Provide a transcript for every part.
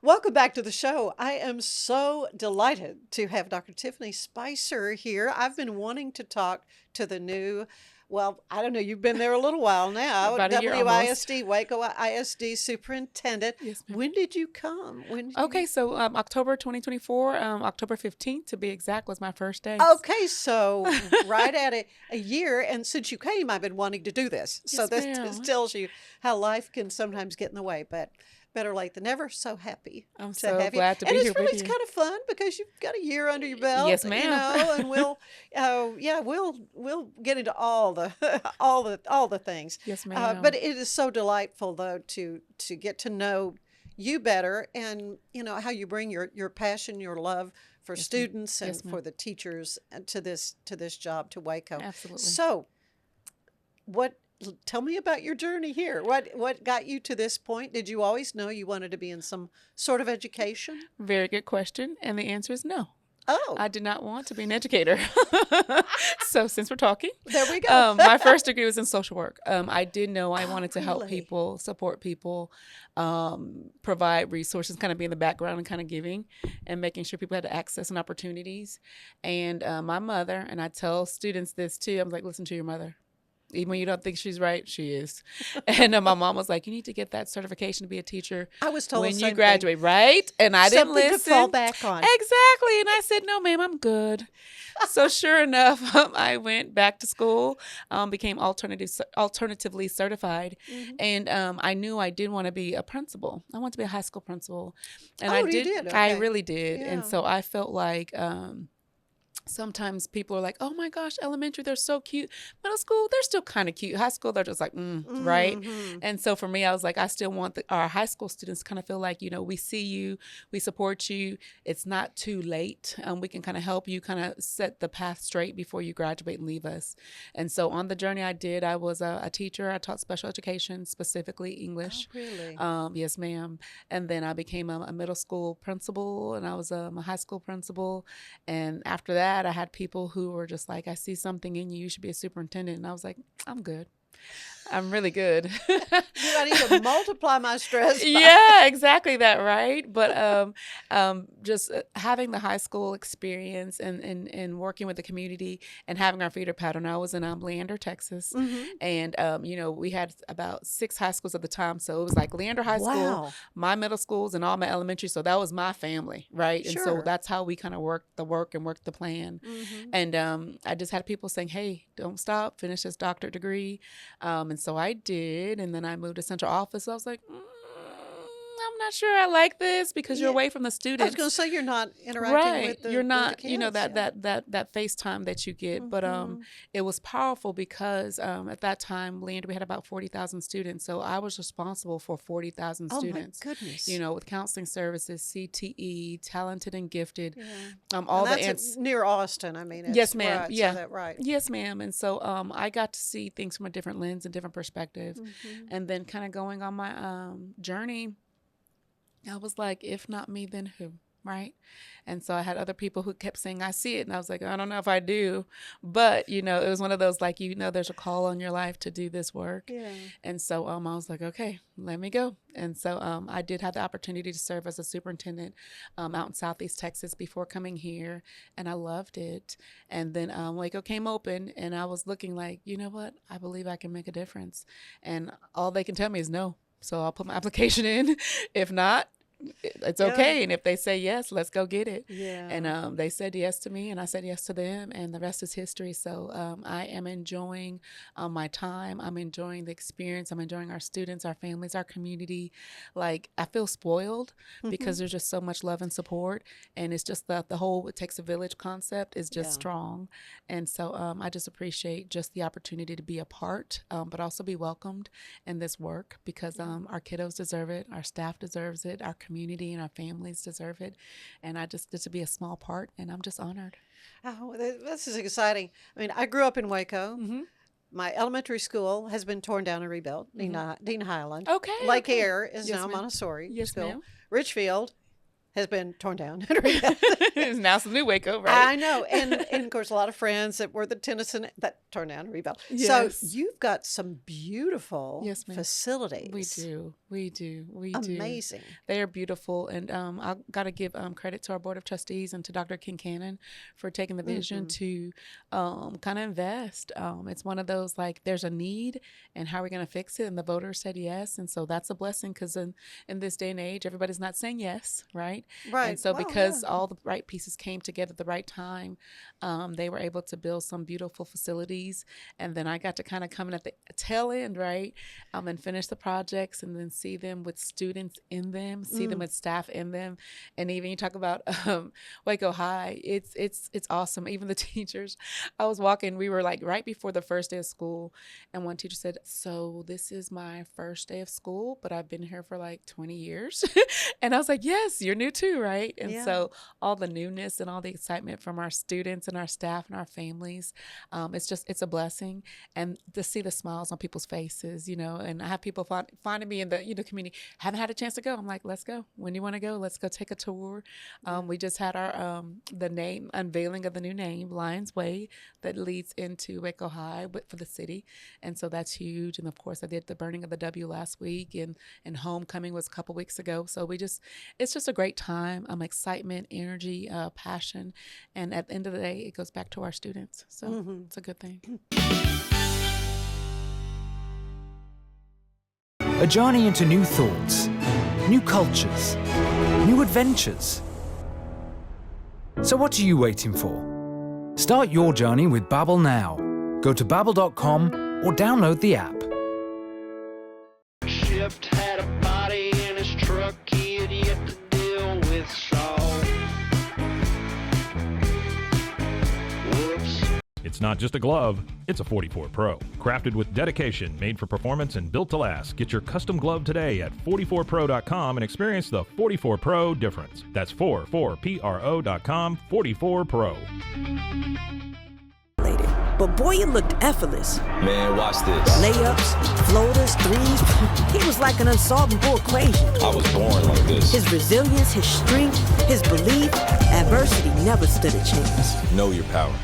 Welcome back to the show. I am so delighted to have Dr. Tiffany Spicer here. I've been wanting to talk to the new, well, I don't know, you've been there a little while now, About a year almost. WISD, Waco ISD Superintendent. Yes, ma'am. When did you come? When did you? Okay, so October 2024, October 15th to be exact, was my first day. Okay, so right at a year, and since you came, I've been wanting to do this. So Yes, this ma'am. tells you how life can sometimes get in the way, but better late than never. So happy I'm to so have you. glad to And be it's here really, with it's you. kind of fun because you've got a year under your belt, Yes, ma'am. and we'll get into all the all the things. Yes, But ma'am. it is so delightful though to get to know you better, and how you bring your passion, your love for Yes, ma'am. students and Yes, for ma'am. the teachers to this job, to Waco. Absolutely. So, what tell me about your journey here. What got you to this point? Did you always know you wanted to be in some sort of education? Very good question. And the answer is no. Oh, I did not want to be an educator. So since we're talking, there we go. my first degree was in social work. I did know I Oh, wanted to help really? people, support people, provide resources, kind of be in the background and kind of giving and making sure people had access and opportunities. And my mother, and I tell students this too, I'm like, listen to your mother. Even when you don't think she's right, she is. And my mom was like, you need to get that certification to be a teacher I was told the when you same thing. graduate, right? And I didn't Something to listen. fall back on. Exactly. And I said, no, ma'am, I'm good. So sure enough, I went back to school, became alternatively certified. Mhm. And I knew I did want to be a principal. I want to be a high school principal. And Oh, you did? I Okay. really did. Yeah. And so I felt like sometimes people are like, oh my gosh, elementary, they're so cute. Middle school, they're still kind of cute. High school, they're just like, right? Mhm. And so for me, I was like, I still want our high school students to kind of feel like, we see you, we support you. It's not too late. We can kind of help you kind of set the path straight before you graduate and leave us. And so on the journey I did, I was a teacher. I taught special education, specifically English. Oh, really? Yes, ma'am. And then I became a middle school principal, and I was a high school principal. And after that, I had people who were just like, I see something in you. You should be a superintendent. And I was like, I'm good. I'm really good. I need to multiply my stress. Yeah, exactly that, right? But just having the high school experience and working with the community and having our feeder pattern. I was in Leander, Texas, Mhm. and we had about 6 high schools at the time, so it was like Leander High School, Wow. my middle schools, and all my elementary. So that was my family, right? And so Sure. that's how we kind of worked the plan. Mhm. And I just had people saying, hey, don't stop, finish this doctorate degree. And so I did. And then I moved to central office. So I was like, I'm not sure I like this because you're Yeah. away from the I was students. going to say you're not interacting Right. with the You're with the not, kids. that FaceTime that you get. But Mhm. it was powerful because at that time, Leander, we had about 40,000 students. So I was responsible for 40,000 Oh my students. goodness. With counseling services, CTE, talented and gifted, Yeah. all And the that's near Austin. I mean, it's Yes, ma'am. right. Yeah. So that right. Yes, ma'am. And so I got to see things from a different lens and different perspective. Mhm. And then kind of going on my journey, I was like, if not me, then who? Right. And so I had other people who kept saying, I see it. And I was like, I don't know if I do. But, it was one of those, like, there's a call on your life to do this work. Yeah. And so I was like, okay, let me go. And so I did have the opportunity to serve as a superintendent out in Southeast Texas before coming here. And I loved it. And then Waco came open and I was looking like, you know what? I believe I can make a difference. And all they can tell me is no. So I'll put my application in. If not, it's Yeah. okay. And if they say yes, let's go get it. Yeah. And they said yes to me and I said yes to them, and the rest is history. So I am enjoying my time. I'm enjoying the experience. I'm enjoying our students, our families, our community. Like, I feel spoiled because there's just so much love and support. And it's just the whole it takes a village concept is just Yeah. strong. And so I just appreciate just the opportunity to be a part, but also be welcomed in this work because our kiddos deserve it. Our staff deserves it. Our community and our families deserve it. And I just get to be a small part, and I'm just honored. Oh, this is exciting. I mean, I grew up in Waco. Mm-hmm. My elementary school has been torn down and rebuilt. Mm-hmm. Dean Highland. Okay. Lake okay. Air is Yes, now ma'am. Montessori Yes, school. ma'am. Richfield has been torn down and rebuilt. Now it's the new Waco, right? I know. And of course, a lot of friends that were the Tennyson that turned down and rebuilt. Yes. So you've got some beautiful Yes, ma'am. facilities. We do. Amazing. They are beautiful. And I got to give credit to our Board of Trustees and to Dr. Kincannon for taking the vision to kind of invest. It's one of those, like, there's a need and how are we going to fix it? And the voters said yes. And so that's a blessing because in this day and age, everybody's not saying yes, right? Right. And so because all the right pieces came together at the right time, they were able to build some beautiful facilities. And then I got to kind of come in at the tail end, right? And finish the projects and then see them with students in them, see them with staff in them. And even you talk about Waco High, it's awesome. Even the teachers, I was walking, we were like right before the first day of school. And one teacher said, so this is my first day of school, but I've been here for like 20 years. And I was like, yes, you're new too, right? And so all the newness and all the excitement from our students and our staff and our families, it's a blessing. And to see the smiles on people's faces, and I have people finding me in the community, haven't had a chance to go. I'm like, let's go. When do you want to go? Let's go take a tour. We just had our the name unveiling of the new name, Lions Way, that leads into Waco High for the city. And so that's huge. And of course I did the burning of the W last week and homecoming was a couple weeks ago. So it's just a great time. Excitement, energy, passion. And at the end of the day, it goes back to our students. So it's a good thing. A journey into new thoughts, new cultures, new adventures. So what are you waiting for? Start your journey with Babbel now. Go to babbel.com or download the app. Shift had a body in his truck, he had yet to deal with salt. Whoops. It's not just a glove, it's a 44 Pro. Crafted with dedication, made for performance, and built to last. Get your custom glove today at 44pro.com and experience the 44 Pro difference. That's 44pro.com, 44 Pro. But boy, it looked effortless. Man, watch this. Layups, floaters, threes. He was like an unsolvable equation. I was born like this. His resilience, his strength, his belief, adversity never stood a chance. Know your power.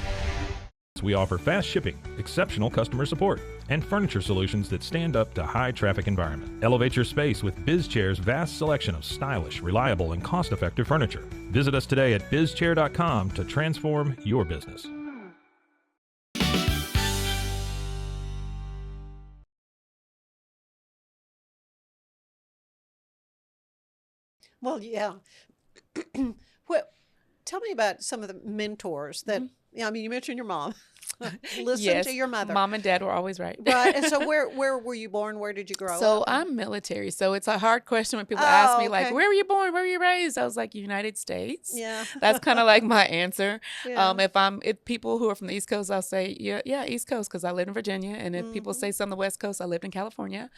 We offer fast shipping, exceptional customer support, and furniture solutions that stand up to high traffic environment. Elevate your space with BizChair's vast selection of stylish, reliable, and cost-effective furniture. Visit us today at bizchair.com to transform your business. Well, yeah. Well, tell me about some of the mentors that, I mean, you mentioned your mom. Listen to your mother. Mom and dad were always right. Right. And so where were you born? Where did you grow up? So I'm military. So it's a hard question when people ask me, like, okay. where were you born? Where were you raised? I was like, United States. Yeah. That's kind of like my answer. Yeah. If people who are from the East Coast, I'll say, yeah, East Coast, because I live in Virginia. And if people say some on the West Coast, I lived in California.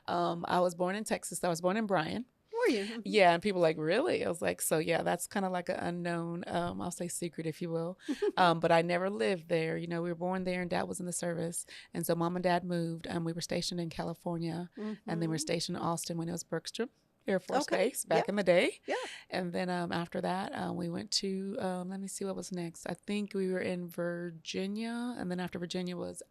I was born in Texas. I was born in Bryan. Were you? Yeah, and people were like, really? I was like, so yeah, that's kind of like an unknown, I'll say secret, if you will. But I never lived there. We were born there and dad was in the service. And so mom and dad moved. We were stationed in California and then we were stationed in Austin when it was Bergstrom Air Force Base back in the day. Yeah. And then after that, we went to, let me see what was next. I think we were in Virginia. And then after Virginia was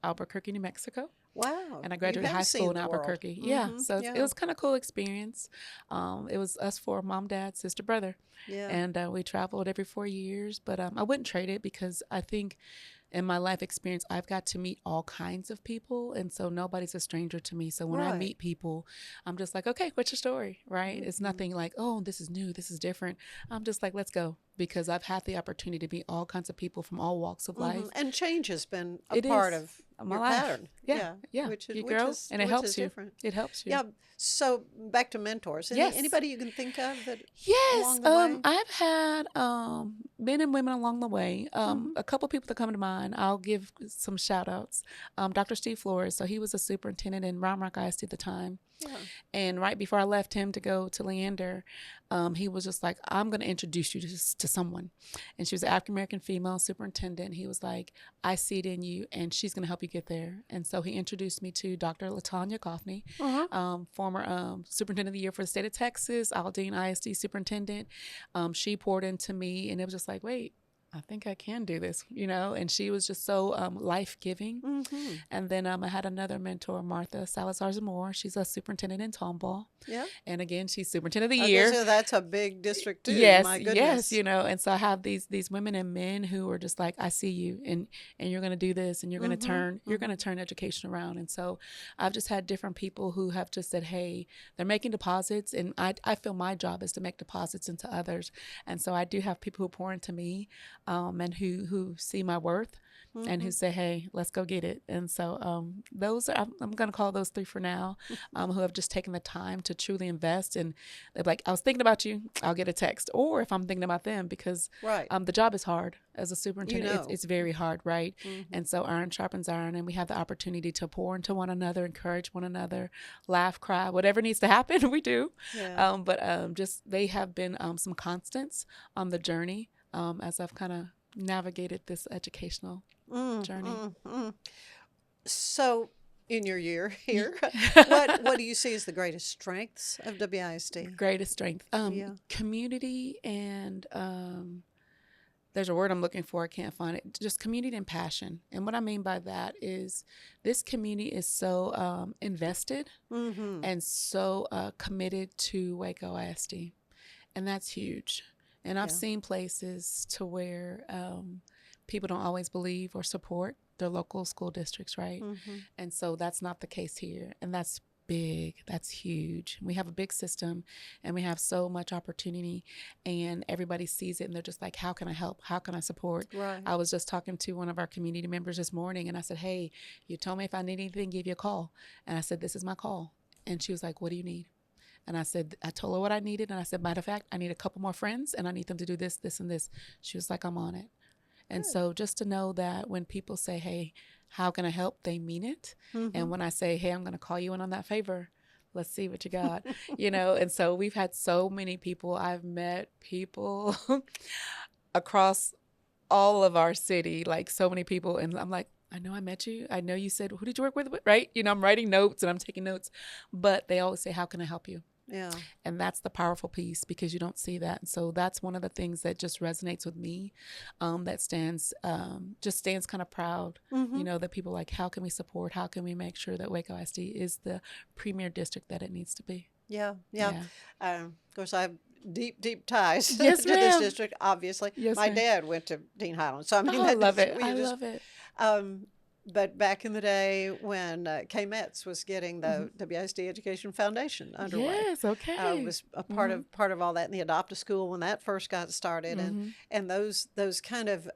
Albuquerque, New Mexico. Wow. And I graduated high school in Albuquerque. Yeah. So it was kind of cool experience. It was us four, mom, dad, sister, brother. Yeah. And we traveled every 4 years. But I wouldn't trade it because I think in my life experience, I've got to meet all kinds of people. And so nobody's a stranger to me. So when I meet people, I'm just like, okay, what's your story? Right? It's nothing like, oh, this is new. This is different. I'm just like, let's go. Because I've had the opportunity to meet all kinds of people from all walks of life. And change has been a part of my your life. pattern. Yeah. Which is, you grow and it helps you. Different. It helps you. Yeah. So back to mentors. Anybody you can think of that Yes. along the way? I've had men and women along the way. A couple people that come to mind. I'll give some shout outs. Dr. Steve Flores. So he was a superintendent in Round Rock ISD at the time. Yeah. And right before I left him to go to Leander, he was just like, I'm going to introduce you to someone. And she was an African-American female superintendent. He was like, I see it in you, and she's going to help you get there. And so he introduced me to Dr. LaTanya Coffney, former superintendent of the year for the state of Texas, Aldine ISD superintendent. She poured into me, and it was just like, wait, I think I can do this, and she was just so life-giving. Mm-hmm. And then I had another mentor, Martha Salazar-Zamora. She's a superintendent in Tomball. Yeah. And again, she's superintendent of the year. So that's a big district too. Yes, My goodness. yes, and so I have these women and men who are just like, I see you, and you're going to do this, and you're going to turn education around. And so I've just had different people who have just said, hey, they're making deposits, and I feel my job is to make deposits into others. And so I do have people who pour into me, and who see my worth. And who say, hey, let's go get it. And so those are, I'm going to call those 3 for now, who have just taken the time to truly invest. And they're like, I was thinking about you, I'll get a text. Or if I'm thinking about them, because the job is hard as a superintendent. It's very hard, right? And so iron sharpens iron, and we have the opportunity to pour into one another, encourage one another, laugh, cry, whatever needs to happen, we do. Yeah. But just they have been some constants on the journey as I've kind of navigated this educational journey. So, in your year here, what do you see as the greatest strengths of WISD? Greatest strength, community, and there's a word I'm looking for, I can't find it. Just community and passion. And what I mean by that is this community is so invested and so committed to Waco ISD, and that's huge. And I've seen places to where people don't always believe or support their local school districts, right? And so that's not the case here. And that's big. That's huge. We have a big system, and we have so much opportunity, and everybody sees it, and they're just like, how can I help? How can I support? Right. I was just talking to one of our community members this morning, and I said, hey, you told me if I need anything, give you a call. And I said, this is my call. And she was like, what do you need? And I said, I told her what I needed. And I said, matter of fact, I need a couple more friends, and I need them to do this, this, and this. She was like, I'm on it. And so just to know that when people say, hey, how can I help? They mean it. And when I say, hey, I'm going to call you in on that favor, let's see what you got, And so we've had so many people. I've met people across all of our city, like so many people. And I'm like, I know I met you. I know you said, who did you work with? Right? I'm writing notes and I'm taking notes. But they always say, how can I help you? Yeah. And that's the powerful piece, because you don't see that. And so that's one of the things that just resonates with me, that stands kind of proud, that people like, how can we support? How can we make sure that Waco ISD is the premier district that it needs to be? Yeah. Of course, I have deep ties to Yes, this ma'am. district, obviously. Yes, My ma'am. dad went to Dean Highland. So, I mean, I love it. I love it. But back in the day when K-METS was getting the WISD Education Foundation underway. Yes, okay. I was a part of all that in the Adopt a School when that first got started, and those kind of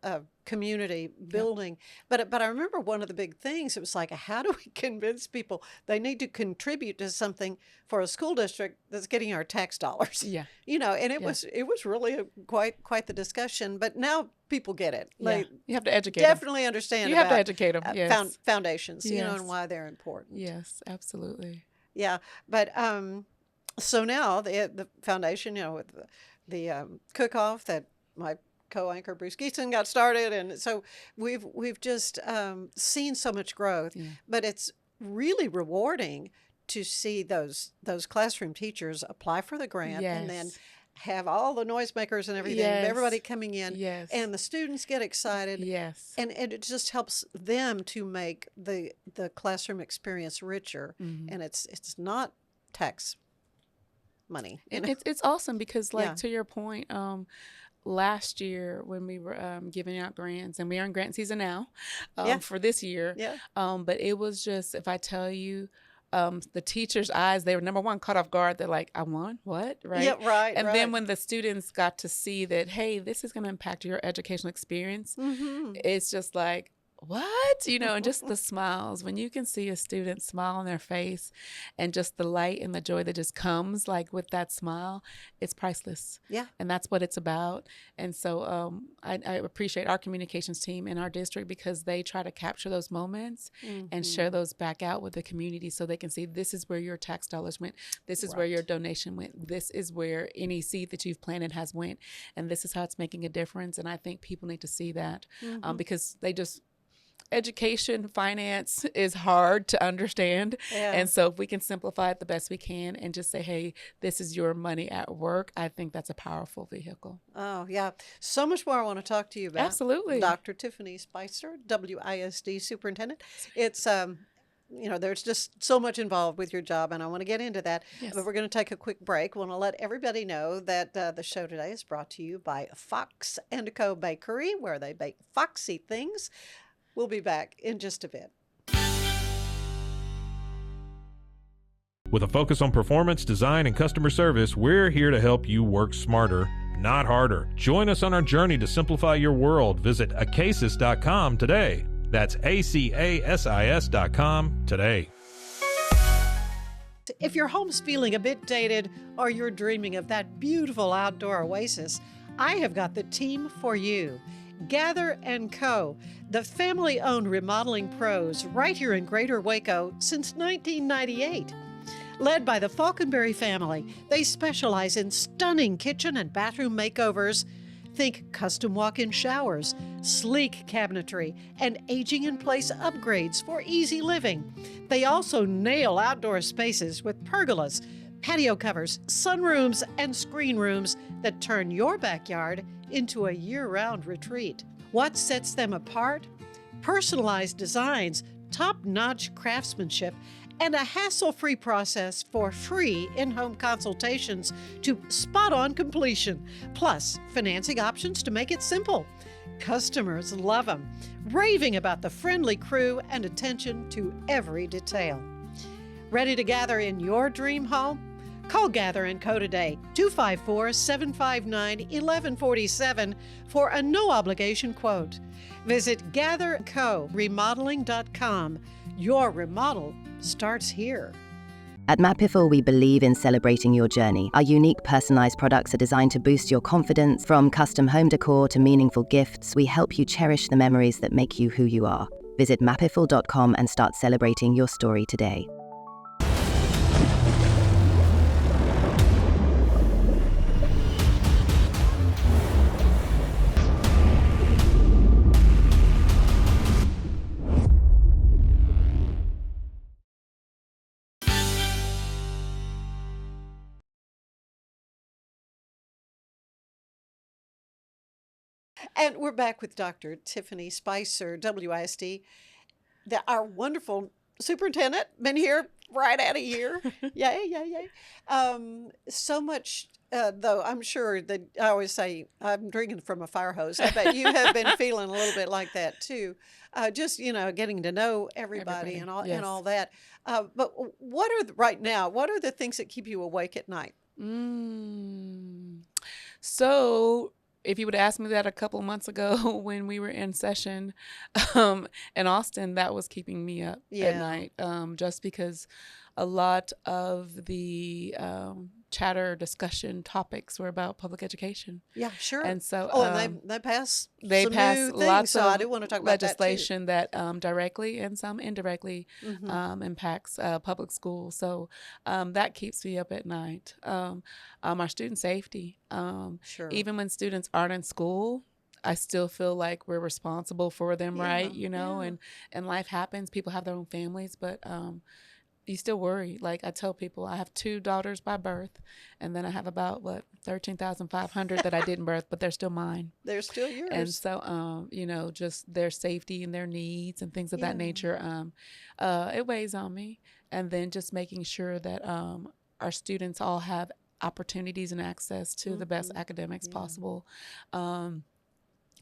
community building. But I remember one of the big things, it was like, how do we convince people they need to contribute to something for a school district that's getting our tax dollars? Yeah. And it was really quite the discussion. But now people get it. Like, you have to educate them. definitely understand. You have to educate them. Yes. Foundations, Yes. and why they're important. Yes, absolutely. Yeah, but so now the foundation, with the cook-off that my co-anchor Bruce Geeson got started, and so we've just seen so much growth. But it's really rewarding to see those classroom teachers apply for the grant and then have all the noisemakers and everything, everybody coming in, and the students get excited, and it just helps them to make the classroom experience richer, and it's not tax money. It's awesome because, to your point, last year when we were giving out grants, and we are in grant season now for this year, but it was just, if I tell you, the teachers' eyes, they were number one caught off guard. They're like, I won? What? Right? Yeah, right. And then when the students got to see that, hey, this is going to impact your educational experience, it's just like, what? And just the smiles. When you can see a student smile on their face and just the light and the joy that just comes like with that smile, it's priceless. Yeah. And that's what it's about. And so I appreciate our communications team in our district because they try to capture those moments and share those back out with the community so they can see this is where your tax dollars went. This is where your donation went. This is where any seed that you've planted has went. And this is how it's making a difference. And I think people need to see that because education, finance is hard to understand. Yeah. And so if we can simplify it the best we can and just say, hey, this is your money at work, I think that's a powerful vehicle. Oh, yeah. So much more I want to talk to you about. Absolutely. Dr. Tiffany Spicer, WISD Superintendent. It's, there's just so much involved with your job, and I want to get into that. Yes. But we're going to take a quick break. We want to let everybody know that the show today is brought to you by Fox & Co. Bakery, where they bake foxy things. We'll be back in just a bit. With a focus on performance, design, and customer service, we're here to help you work smarter, not harder. Join us on our journey to simplify your world. Visit acasis.com today. That's ACASIS.com today. If your home's feeling a bit dated or you're dreaming of that beautiful outdoor oasis, I have got the team for you. Gather & Co., the family-owned remodeling pros right here in Greater Waco since 1998. Led by the Falconberry family, they specialize in stunning kitchen and bathroom makeovers. Think custom walk-in showers, sleek cabinetry, and aging-in-place upgrades for easy living. They also nail outdoor spaces with pergolas, patio covers, sunrooms, and screen rooms that turn your backyard into a year-round retreat. What sets them apart? Personalized designs, top-notch craftsmanship, and a hassle-free process for free in-home consultations to spot-on completion, plus financing options to make it simple. Customers love them, raving about the friendly crew and attention to every detail. Ready to gather in your dream home? Call Gather & Co. today, 254-759-1147 for a no-obligation quote. Visit GatherCoRemodeling.com. Your remodel starts here. At Mapiful, we believe in celebrating your journey. Our unique personalized products are designed to boost your confidence. From custom home decor to meaningful gifts, we help you cherish the memories that make you who you are. Visit Mapiful.com and start celebrating your story today. And we're back with Dr. Tiffany Spicer, WISD, our wonderful superintendent, been here right at a year. Yay. So much, though, I'm sure that I always say I'm drinking from a fire hose. I bet you have been feeling a little bit like that, too. Just, getting to know everybody. And all yes. and all that. But what are the things that keep you awake at night? So if you would ask me that a couple months ago when we were in session in Austin, that was keeping me up at night, just because a lot of the chatter discussion topics were about public education. Yeah, sure. And so, and they passed some passed new things, lots so of I do want to talk about legislation that directly and some indirectly impacts public schools. So that keeps me up at night. Our student safety. Sure. Even when students aren't in school, I still feel like we're responsible for them, right? And life happens. People have their own families, but you still worry. Like I tell people, I have 2 daughters by birth, and then I have about 13,500 that I didn't birth, but they're still mine. They're still yours. And so, just their safety and their needs and things of that nature, it weighs on me. And then just making sure that our students all have opportunities and access to the best academics possible.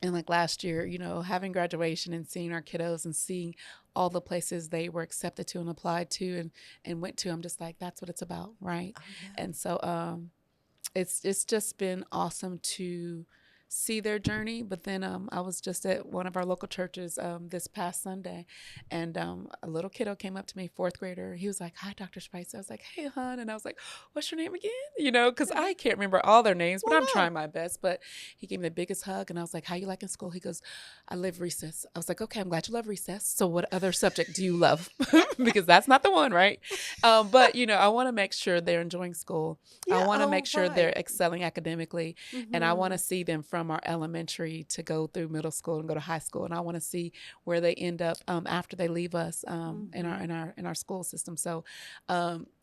And like last year, having graduation and seeing our kiddos and seeing all the places they were accepted to and applied to and went to, I'm just like, that's what it's about, right? Oh, yeah. And so it's just been awesome to see their journey. But then I was just at one of our local churches this past Sunday, and a little kiddo came up to me, 4th grader. He was like, "Hi, Dr. Spicer." I was like, "Hey, hon," and I was like, "What's your name again?" You know, because I can't remember all their names, but Well, I'm no. trying my best. But he gave me the biggest hug, and I was like, "How you liking school?" He goes, "I love recess." I was like, "Okay, I'm glad you love recess. So what other subject do you love?" Because that's not the one, right? But you know, I want to make sure they're enjoying school. Yeah, I want to oh, make sure right. they're excelling academically, and I want to Mhm. see them from our elementary to go through middle school and go to high school, and I want to see where they end up after they leave us in our school system. So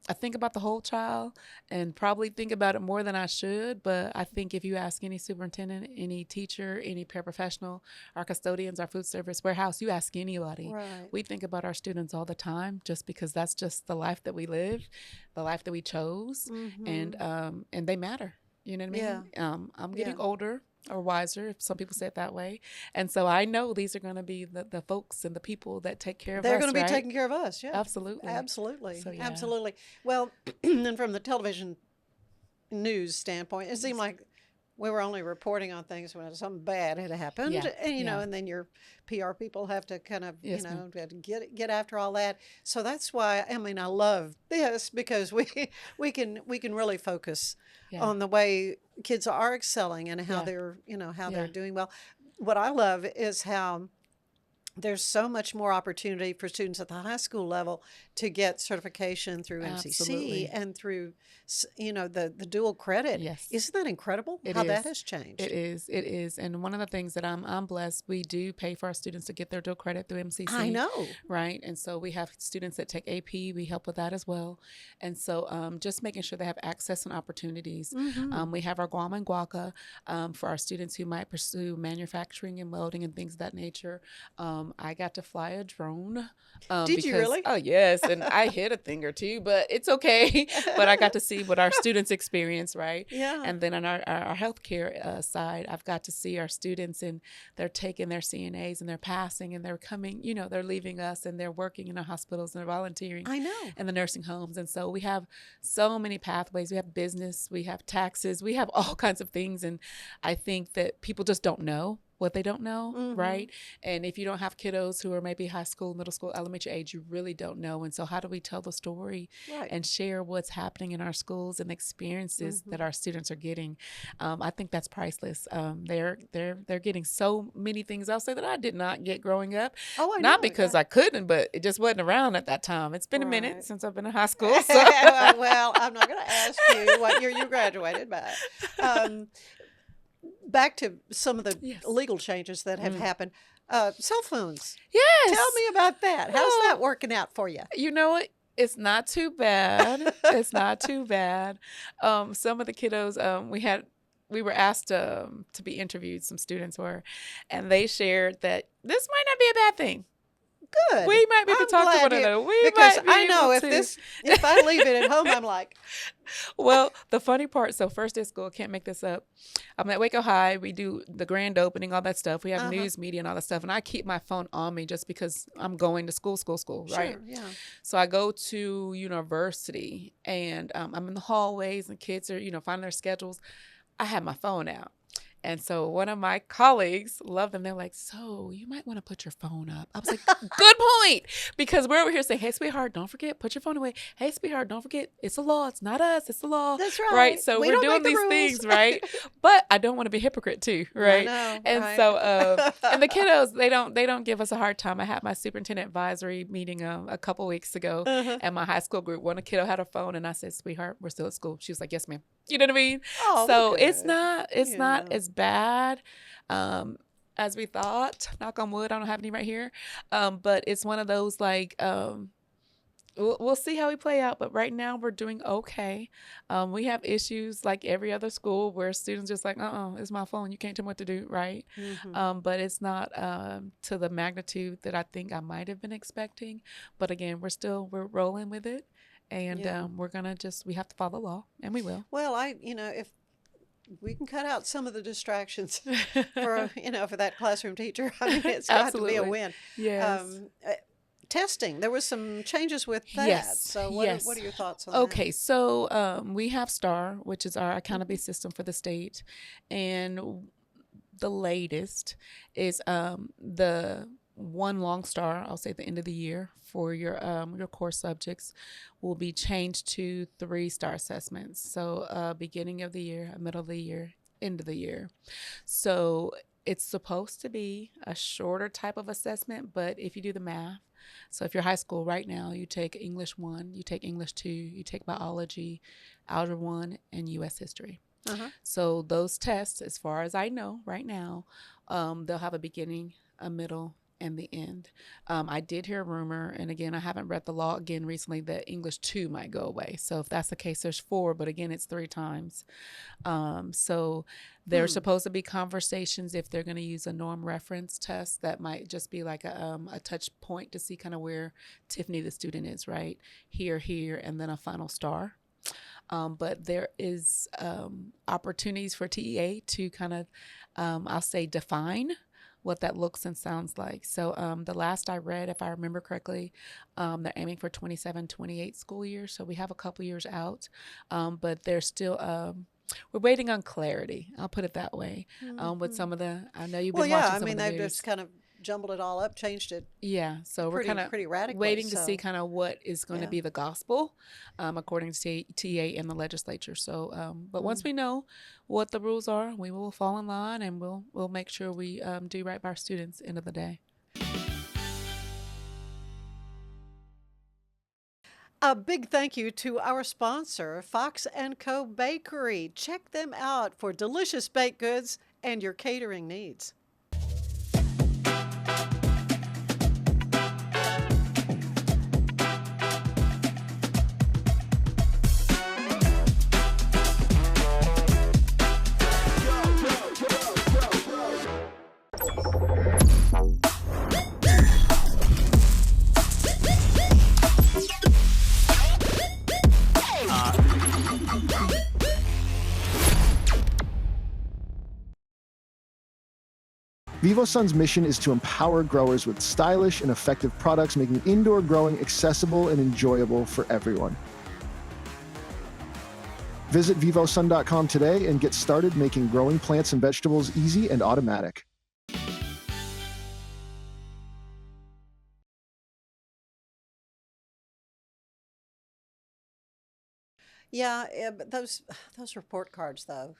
I think about the whole child, and probably think about it more than I should. But I think if you ask any superintendent, any teacher, any paraprofessional, our custodians, our food service, warehouse, you ask anybody, Right. we think about our students all the time, just because that's just the life that we live, the life that we chose, and they matter. You know what I mean? Yeah. I'm getting Yeah. older or wiser, if some people say it that way, and so I know these are going to be the folks and the people that take care of They're us. going to be right? taking care of us. Yeah. Absolutely. Absolutely. So, yeah. Absolutely. Well, and from the television news standpoint, it seemed like we were only reporting on things when something bad had happened, Yeah, and you know, yeah. and then your PR people have to kind of, Yes, you ma'am. know, to get after all that. So that's why, I mean, I love this because we can really focus Yeah. on the way kids are excelling and how Yeah. they're, you know, how Yeah. they're doing well. What I love is how there's so much more opportunity for students at the high school level to get certification through MCC Absolutely. and through, you know, the dual credit. Yes. Isn't that incredible It how that is. has changed? It is. And one of the things that I'm blessed, we do pay for our students to get their dual credit through MCC. I know. Right. And so we have students that take AP, we help with that as well. And so just making sure they have access and opportunities. We have our Guam and Guaca for our students who might pursue manufacturing and welding and things of that nature. I got to fly a drone. Did you really? Oh, yes. And I hit a thing or two, but it's okay. But I got to see what our students experience, right? Yeah. And then on our healthcare side, I've got to see our students, and they're taking their CNAs and they're passing, and they're coming, you know, they're leaving us and they're working in the hospitals and they're volunteering I know. in the nursing homes. And so we have so many pathways. We have business, we have taxes, we have all kinds of things. And I think that people just don't know what they don't know, right? And if you don't have kiddos who are maybe high school, middle school, elementary age, you really don't know. And so how do we tell the story Right. and share what's happening in our schools and experiences that our students are getting? I think that's priceless. They're getting so many things else that I did not get growing up. Oh, I know. Not because I couldn't, but it just wasn't around at that time. It's been a minute Right. since I've been in high school. So. Well, I'm not going to ask you what year you graduated, but back to some of the Yes. legal changes that have happened. Cell phones. Yes. Tell me about that. How's Well, that working out for you? You know what? It's not too bad. It's not too bad. Some of the kiddos, we were asked to be interviewed, some students were, and they shared that this might not be a bad thing. Good. We might be able I'm to talk to glad one you- another. We because might be I know able if to. if I leave it at home, I'm like, Well, the funny part, so first day of school, can't make this up. I'm at Waco High. We do the grand opening, all that stuff. We have news media and all that stuff. And I keep my phone on me just because I'm going to school, right? sure, yeah. So I go to university, and I'm in the hallways, and kids are, finding their schedules. I have my phone out. And so one of my colleagues loved them. They're like, "So you might want to put your phone up." I was like, "Good point," because we're over here saying, "Hey, sweetheart, don't forget, put your phone away. Hey, sweetheart, don't forget, it's the law. It's not us. It's the law." That's Right. right. So We we're don't doing make the these rules. things, right? But I don't want to be a hypocrite too, right? know, And right. so, and the kiddos, they don't give us a hard time. I had my superintendent advisory meeting a couple weeks ago, and my high school group. One kiddo had a phone, and I said, "Sweetheart, we're still at school." She was like, "Yes, ma'am." You know what I mean? Oh, So well, it's good. not Yeah. as bad as we thought. Knock on wood, I don't have any right here. But it's one of those like we'll see how we play out. But right now we're doing okay. We have issues like every other school where students just like, it's my phone. You can't tell me what to do, right? But it's not to the magnitude that I think I might have been expecting. But again, we're rolling with it. And Yeah. we're gonna we have to follow the law, and we will. Well, if we can cut out some of the distractions for that classroom teacher, I mean, it's got to be a Absolutely. win. Yes. Testing. There was some changes with that. Yes, So yes. what are your thoughts on Okay, so we have STAR, which is our accountability system for the state, and the latest is the one long star, I'll say at the end of the year, for your core subjects will be changed to 3-star assessments. So beginning of the year, middle of the year, end of the year. So it's supposed to be a shorter type of assessment, but if you do the math, so if you're high school right now, you take English 1, you take English 2, you take biology, Algebra 1, and U.S. history. So those tests, as far as I know right now, they'll have a beginning, a middle, and the end. I did hear a rumor, and again, I haven't read the law again recently, that English 2 might go away. So if that's the case, there's 4, but again, it's 3 times. So there's supposed to be conversations if they're going to use a norm reference test that might just be like a touch point to see kind of where Tiffany, the student, is, right? Here, and then a final star. But there is opportunities for TEA to kind of, I'll say, define what that looks and sounds like. So the last I read, if I remember correctly, they're aiming for 27-28 school years. So we have a couple years out, but they're still, we're waiting on clarity. I'll put it that way. With some of the, I know you've been watching some of the news. they've just kind of jumbled it all up, changed it. Yeah, so we're kind of pretty radically, waiting to see kind of what is going to be the gospel, according to TA and the legislature. So, but once we know what the rules are, we will fall in line, and we'll make sure we do right by our students. End of the day. A big thank you to our sponsor, Fox & Co. Bakery. Check them out for delicious baked goods and your catering needs. VivoSun's mission is to empower growers with stylish and effective products, making indoor growing accessible and enjoyable for everyone. Visit vivosun.com today and get started making growing plants and vegetables easy and automatic. Yeah, but those report cards, though.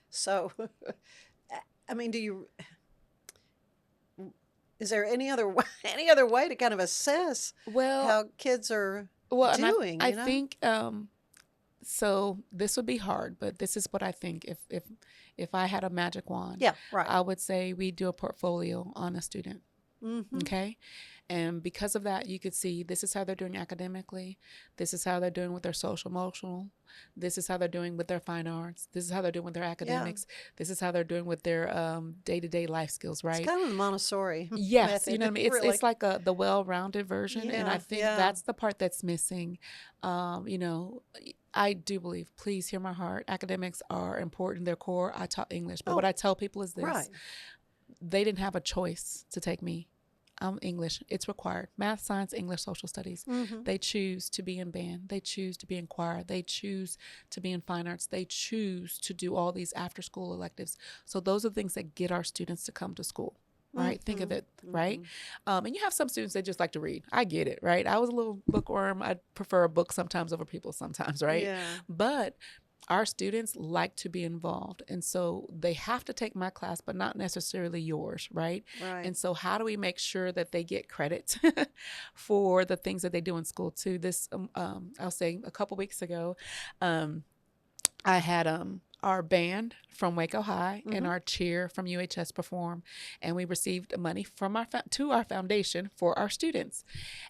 So, I mean, is there any other way to kind of assess how kids are doing? I think so. This would be hard, but this is what I think. If I had a magic wand, I would say we do a portfolio on a student. Okay. And because of that, you could see this is how they're doing academically. This is how they're doing with their social emotional. This is how they're doing with their fine arts. This is how they're doing with their academics. This is how they're doing with their day-to-day life skills, right? It's kind of the Montessori Yes, method. you know what I mean? It's like the well-rounded version. And I think that's the part that's missing. I do believe, please hear my heart, academics are important. They're core. I taught English. But what I tell people is this. They didn't have a choice to take me. I'm English. It's required. Math, science, English, social studies. They choose to be in band. They choose to be in choir. They choose to be in fine arts. They choose to do all these after-school electives. So those are the things that get our students to come to school, right? Think of it, right? And you have some students that just like to read. I get it, right? I was a little bookworm. I prefer a book sometimes over people sometimes, right? Yeah. But our students like to be involved. And so they have to take my class, but not necessarily yours, right? And so how do we make sure that they get credit for the things that they do in school too? This, I'll say a couple weeks ago, I had our band from Waco High and our cheer from UHS perform, and we received money from our foundation for our students.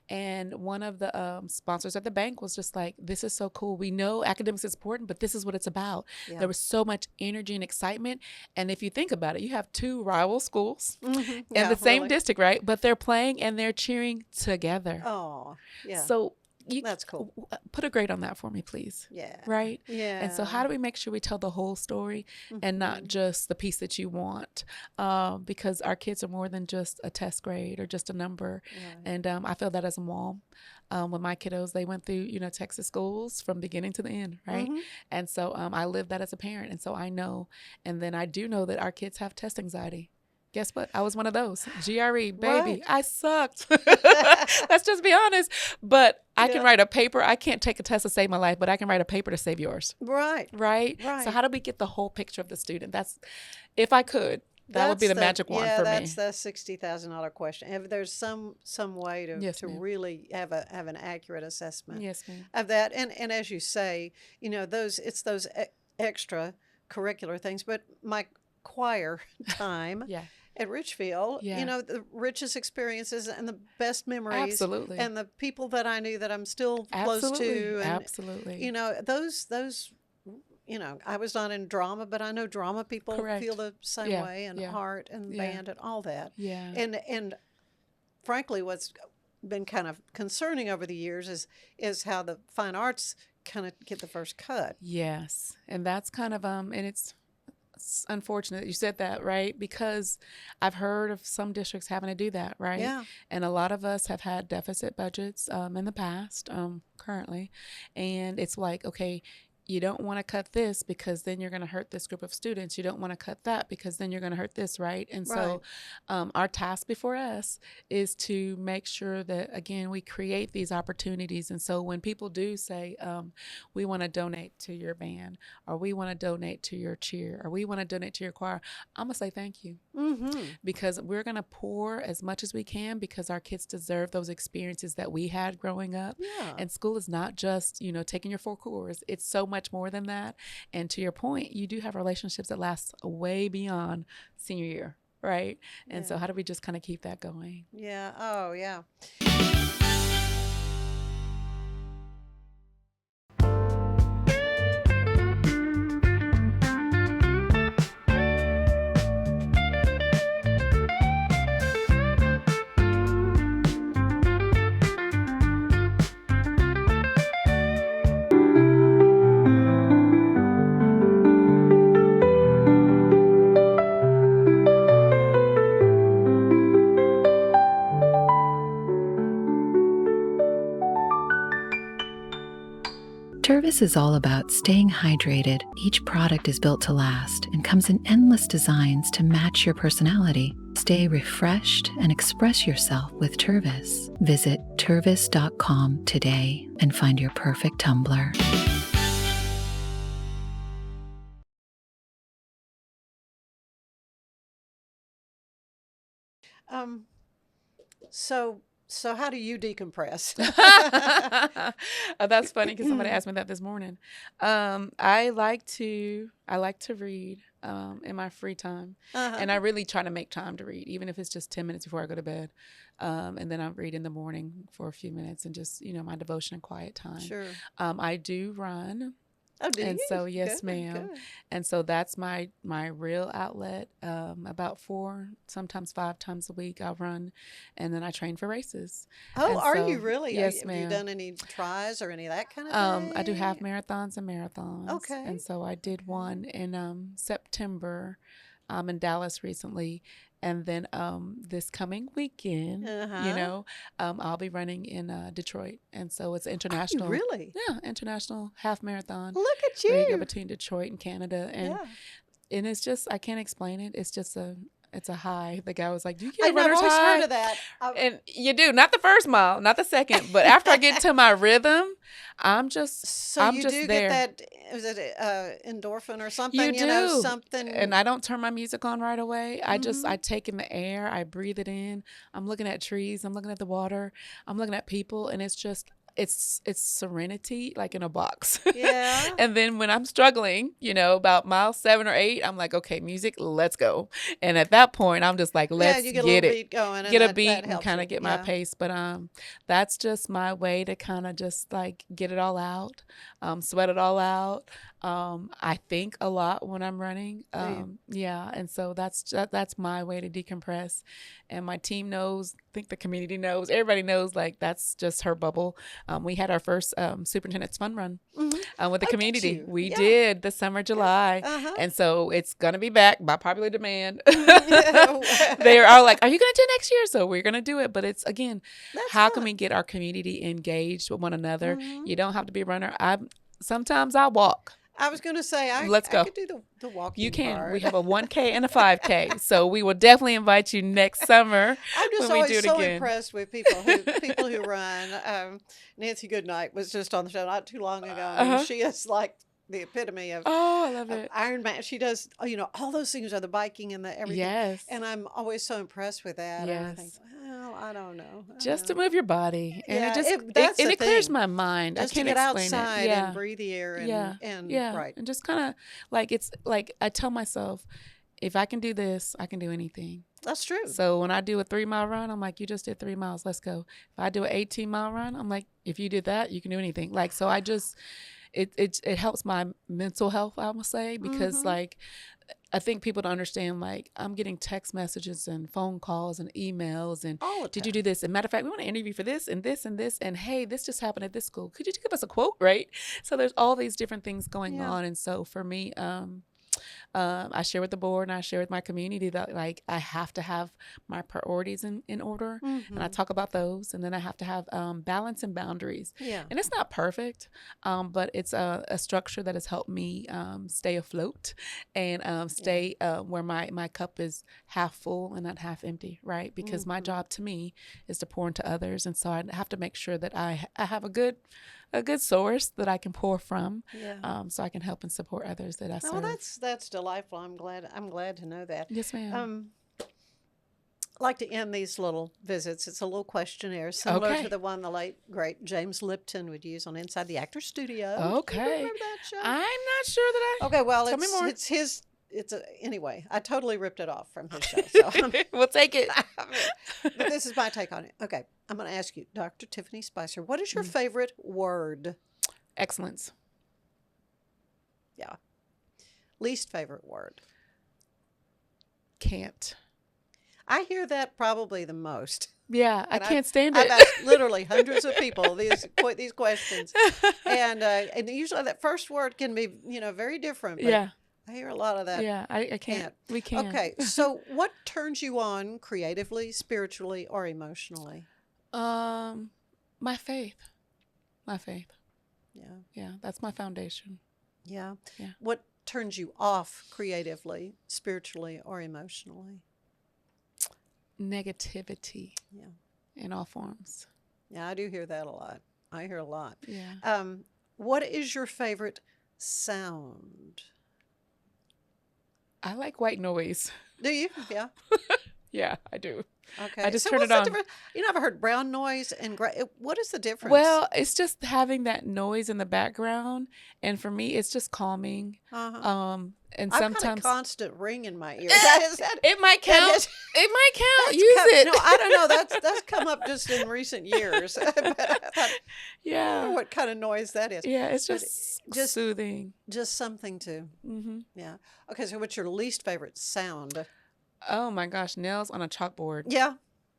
And one of the sponsors at the bank was just like, "This is so cool. We know academics is important, but this is what it's about." There was so much energy and excitement. And if you think about it, you have 2 rival schools in the same district, right? But they're playing and they're cheering together. Oh, yeah. So That's cool. Put a grade on that for me, please. Yeah. Right? Yeah. And so how do we make sure we tell the whole story and not just the piece that you want? Because our kids are more than just a test grade or just a number. Right. And I feel that as a mom. With my kiddos, they went through, Texas schools from beginning to the end, right? And so I live that as a parent. And so I know, and then I do know that our kids have test anxiety. Guess what? I was one of those. GRE, baby. Right. I sucked. Let's just be honest. But I can write a paper. I can't take a test to save my life, but I can write a paper to save yours. Right. Right? So how do we get the whole picture of the student? That's, if I could, that would be the magic wand for me. Yeah, that's the $60,000 question. If there's some way to really have an accurate assessment of that, and as you say, those extra curricular things. But my choir time at Richfield, the richest experiences and the best memories, absolutely, and the people that I knew that I'm still close to, and, absolutely, those. I was not in drama, but I know drama people feel the same way, and art and band and all that. Yeah. And frankly, what's been kind of concerning over the years is how the fine arts kind of get the first cut. Yes. And that's kind of, and it's unfortunate that you said that, right? Because I've heard of some districts having to do that, right? Yeah. And a lot of us have had deficit budgets in the past, currently. And it's like, okay, you don't want to cut this because then you're going to hurt this group of students. You don't want to cut that because then you're going to hurt this, right? And so our task before us is to make sure that, again, we create these opportunities. And so when people do say, we want to donate to your band, or we want to donate to your cheer, or we want to donate to your choir, I'm going to say thank you. Because we're going to pour as much as we can, because our kids deserve those experiences that we had growing up. Yeah. And school is not just, taking your 4 cores. It's so much more than that. And to your point, you do have relationships that last way beyond senior year, right? And so how do we just kind of keep that going? Yeah. Oh, yeah. Tervis is all about staying hydrated. Each product is built to last and comes in endless designs to match your personality. Stay refreshed and express yourself with Tervis. Visit tervis.com today and find your perfect tumbler. So how do you decompress? That's funny because somebody asked me that this morning. I like to read in my free time, and I really try to make time to read, even if it's just 10 minutes before I go to bed. And then I read in the morning for a few minutes and just my devotion and quiet time. Sure. I do run. Oh, do and you? so yes, Good, ma'am. good. And so that's my real outlet. About 4, sometimes 5 times a week I'll run, and then I train for races. Oh, And are so, you really? Yes, Have ma'am. you done any tries or any of that kind of thing? I do half marathons and marathons. Okay. And so I did one in September. In Dallas recently. And then this coming weekend, I'll be running in Detroit. And so it's international. Oh, really? Yeah, international half marathon. Look at where you. go between Detroit and Canada. And it's just, I can't explain it. It's just it's a high. The guy was like, "Do you get a runner's I've always high?" heard of that. And you do. Not the first mile, not the second, but after I get to my rhythm, I'm just there. Get that, is it endorphin or something? You do. Something. And I don't turn my music on right away. I take in the air. I breathe it in. I'm looking at trees. I'm looking at the water. I'm looking at people. And it's just, it's serenity, like in a box. Yeah. And then when I'm struggling, about mile 7 or 8, I'm like, okay, music, let's go. And at that point, I'm just like, let's you get a little it. beat going, Get and a beat that and kind of get my pace. But that's just my way to kind of just like get it all out, sweat it all out. I think a lot when I'm running. Yeah, and so that's my way to decompress. And my team knows, I think the community knows, everybody knows, like, that's just her bubble. We had our first Superintendent's Fun Run with the community. We did this summer, July. And so it's going to be back by popular demand. They are all like, are you going to do it next year? So we're going to do it. But it's, again, how can we get our community engaged with one another? You don't have to be a runner. Sometimes I walk. I was going to say, Let's go. I could do the walking You can. part. We have a 1K and a 5K. So we will definitely invite you next summer. I'm just when we always do it so again. impressed with people who run. Nancy Goodnight was just on the show not too long ago. And she is like the epitome of I love it. Iron Man. She does, all those things are the biking and the everything. Yes. And I'm always so impressed with that. Yes. And I think, well, I don't know. Just to move your body. And that's it the clears thing. my mind. Just I can't to get explain outside it. Yeah. and breathe the air and right. And just kind of like, it's like I tell myself, if I can do this, I can do anything. That's true. So when I do a 3-mile run, I'm like, you just did 3 miles. Let's go. If I do an 18-mile run, I'm like, if you did that, you can do anything. Like, so I just, it helps my mental health, I would say, because like, I think people don't understand, like, I'm getting text messages and phone calls and emails and did you do this? And matter of fact, we want to interview for this and this and this. And hey, this just happened at this school. Could you give us a quote? Right. So there's all these different things going on. And so for me, I share with the board and I share with my community that, like, I have to have my priorities in order. And I talk about those. And then I have to have balance and boundaries. Yeah. And it's not perfect, but it's a structure that has helped me stay afloat and stay where my cup is half full and not half empty, right? Because my job to me is to pour into others. And so I have to make sure that I have a good source that I can pour from, so I can help and support others that I serve. Well, that's delightful. I'm glad to know that. Yes, ma'am. I like to end these little visits. It's a little questionnaire similar to the one the late great James Lipton would use on Inside the Actors Studio. Okay. Do you remember that show? I'm not sure that I. Okay, well, Tell me more. it's his. Anyway, I totally ripped it off from his show. So we'll take it. But this is my take on it. Okay, I'm going to ask you, Dr. Tiffany Spicer, what is your favorite word? Excellence. Yeah. Least favorite word? Can't. I hear that probably the most. Yeah, I can't stand I've it. asked literally hundreds of people these questions, and usually that first word can be very different. But yeah. I hear a lot of that. Yeah, I can't. We can't. Okay, so what turns you on creatively, spiritually, or emotionally? My faith. Yeah. Yeah, that's my foundation. Yeah. Yeah. What turns you off creatively, spiritually, or emotionally? Negativity. Yeah. In all forms. Yeah, I do hear that a lot. I hear a lot. Yeah. What is your favorite sound? I like white noise. Do you? Yeah. Yeah, I do. Okay. I just so turn what's it the on. difference? I've heard brown noise and gray. What is the difference? Well, it's just having that noise in the background, and for me, it's just calming. And I've sometimes got a constant ring in my ear. It might count. It might count. Use it. No, I don't know. That's come up just in recent years. But I thought, I don't know what kind of noise that is. Yeah, it's just soothing. Just something to. Yeah. Okay. So, what's your least favorite sound? Oh my gosh, nails on a chalkboard. Yeah.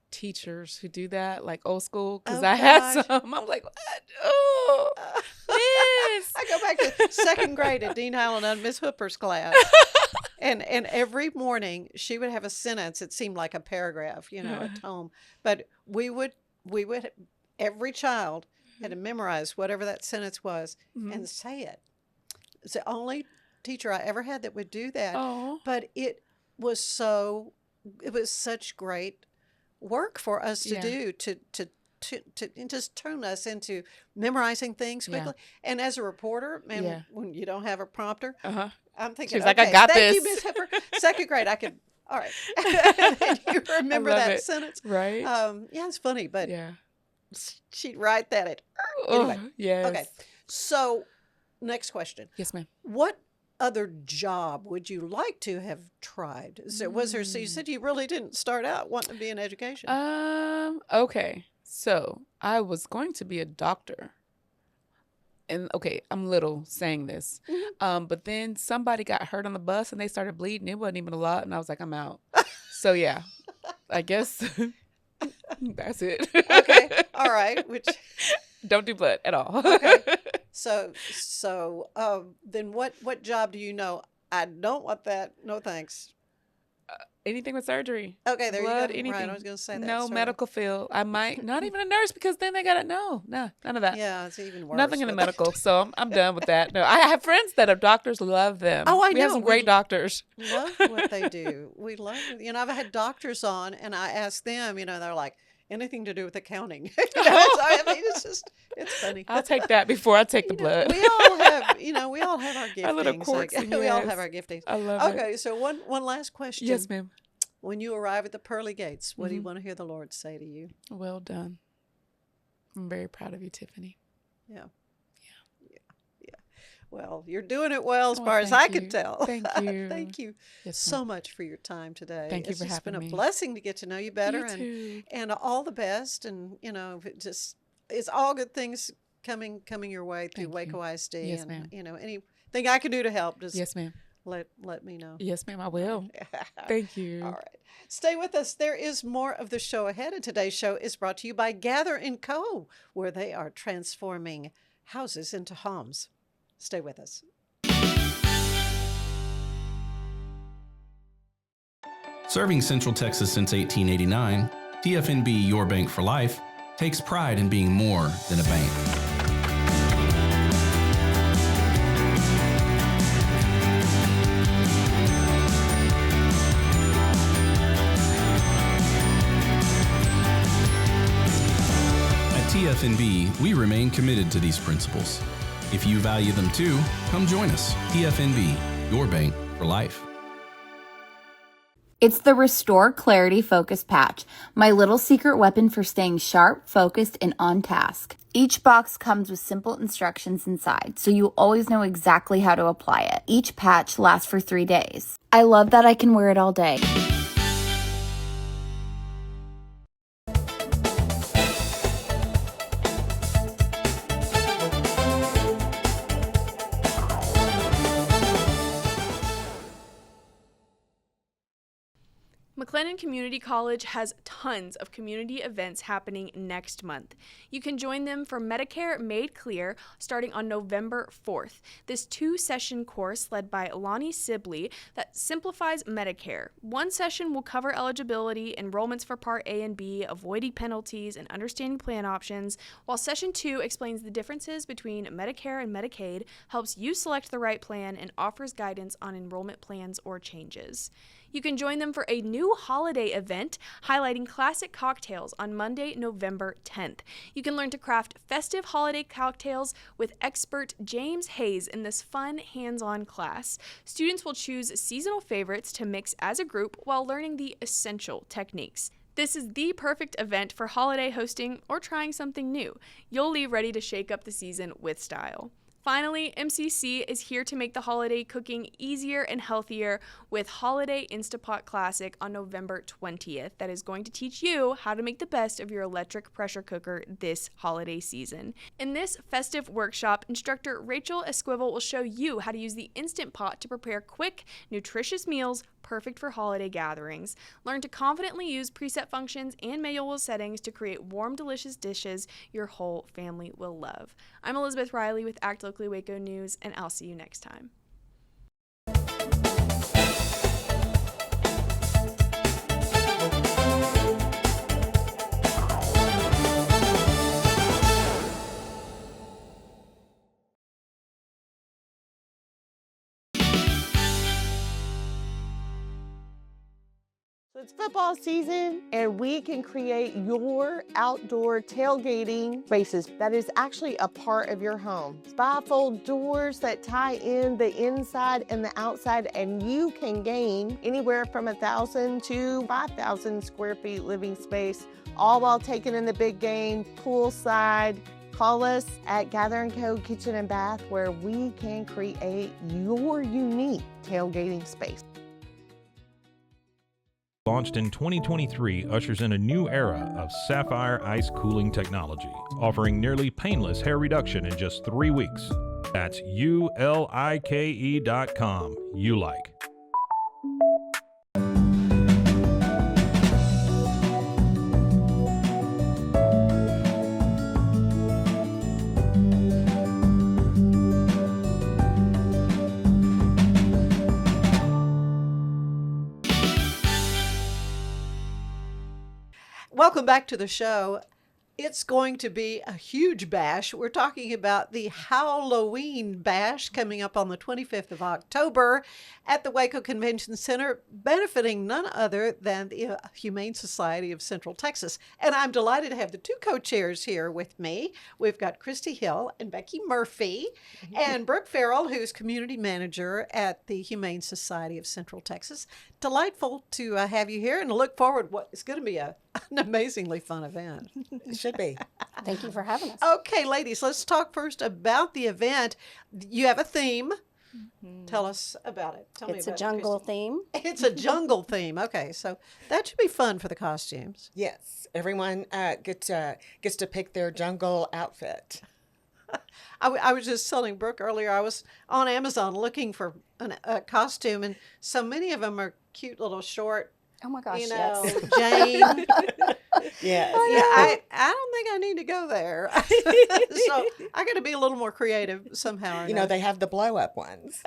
Teachers who do that, like old school, because Oh, I had gosh. some. I'm like, what? Oh, miss. I go back to second grade at Dean Highland on Miss Hooper's class. And every morning she would have a sentence. It seemed like a paragraph, a tome. But we would every child had to memorize whatever that sentence was and say it. It's the only teacher I ever had that would do that. Oh. But it was such great work for us to do to just turn us into memorizing things quickly. And as a reporter, when you don't have a prompter, I'm thinking, She's like, I got thank this. you, Miss Hooper. Second grade, I could. All right, and you remember love that it. sentence, Right? Yeah, it's funny, but Yeah. she'd write that at anyway. Oh, yes. Okay, so next question. Yes, ma'am. What other job would you like to have tried? So so you said you really didn't start out wanting to be in education. Okay. So I was going to be a doctor. and okay, I'm little saying this, but then somebody got hurt on the bus and they started bleeding. It wasn't even a lot, and I was like, I'm out. So yeah, I guess that's it. Okay, all right. Which don't do blood at all. okay. So then what job do you know? I don't want that. No thanks. Anything with surgery. Okay, there blood, you go. anything. Right, I was going to say that. No sorry. medical field. I might not even a nurse because then they got to no, none of that. Yeah, it's even worse. Nothing in the but- medical. So I'm done with that. No, I have friends that are doctors. Love them. Oh, I We have know. some great doctors. Love what they do. We love it. You know, I've had doctors on, and I ask them. You know, they're like anything to do with accounting. I mean, it's funny. I'll take that before I take the You blood. know, we all have our giftings. Our little quirks, we all yes. have our giftings. I love it. Okay, so one last question. Yes, ma'am. When you arrive at the pearly gates, what do you want to hear the Lord say to you? Well done. I'm very proud of you, Tiffany. Yeah. Well, you're doing it well as Oh, far as thank I can you. tell. Thank you. Thank you Yes, so much for your time today. Thank you It's for just been having a me. blessing to get to know you better, You too. and all the best. And it's all good things coming your way through Thank Waco you. ISD. Yes, and ma'am. Anything I can do to help, just Yes, ma'am. let me know. Yes, ma'am. I will. Thank you. All right. Stay with us. There is more of the show ahead, and today's show is brought to you by Gather & Co., where they are transforming houses into homes. Stay with us. Serving Central Texas since 1889, TFNB Your Bank for Life takes pride in being more than a bank. At TFNB, we remain committed to these principles. If you value them too, come join us. TFNB, Your Bank for Life. It's the Restore Clarity Focus Patch, my little secret weapon for staying sharp, focused, and on task. Each box comes with simple instructions inside, so you always know exactly how to apply it. Each patch lasts for 3 days. I love that I can wear it all day. McLennan Community College has tons of community events happening next month. You can join them for Medicare Made Clear starting on November 4th. This 2-session course led by Lonnie Sibley that simplifies Medicare. One session will cover eligibility, enrollments for Part A and B, avoiding penalties, and understanding plan options, while Session 2 explains the differences between Medicare and Medicaid, helps you select the right plan, and offers guidance on enrollment plans or changes. You can join them for a new holiday event highlighting classic cocktails on Monday, November 10th. You can learn to craft festive holiday cocktails with expert James Hayes in this fun, hands-on class. Students will choose seasonal favorites to mix as a group while learning the essential techniques. This is the perfect event for holiday hosting or trying something new. You'll leave ready to shake up the season with style. Finally, MCC is here to make the holiday cooking easier and healthier with Holiday Instapot Classic on November 20th that is going to teach you how to make the best of your electric pressure cooker this holiday season. In this festive workshop, instructor Rachel Esquivel will show you how to use the Instant Pot to prepare quick, nutritious meals perfect for holiday gatherings. Learn to confidently use preset functions and manual settings to create warm, delicious dishes your whole family will love. I'm Elizabeth Riley with Act Locally Waco News, and I'll see you next time. It's football season, and we can create your outdoor tailgating spaces that is actually a part of your home. Bifold doors that tie in the inside and the outside, and you can gain anywhere from 1,000 to 5,000 square feet living space, all while taking in the big game, poolside. Call us at Gather & Co. Kitchen and Bath, where we can create your unique tailgating space. Launched in 2023, ushers in a new era of sapphire ice cooling technology, offering nearly painless hair reduction in just 3 weeks. That's ulike.com. Ulike. Welcome back to the show. It's going to be a huge bash. We're talking about the Howl-O-Ween Bash coming up on the 25th of October at the Waco Convention Center, benefiting none other than the Humane Society of Central Texas. And I'm delighted to have the two co-chairs here with me. We've got Kristy Hill and Becky Murphy, and Brooke Farrell, who's community manager at the Humane Society of Central Texas. Delightful to have you here, and look forward. It's going to be an amazingly fun event. It should be. Thank you for having us. Okay, ladies, let's talk first about the event. You have a theme. Tell us about it. Tell me It's about a jungle Kristy. theme. It's a jungle theme. Okay, so that should be fun for the costumes. Yes, everyone gets to pick their jungle outfit. I was just telling Brooke earlier, I was on Amazon looking for a costume, and so many of them are cute little short. Oh my gosh, You know, yes. Jane. Yes. I don't think I need to go there. So I got to be a little more creative somehow. Or You know, they have the blow up ones.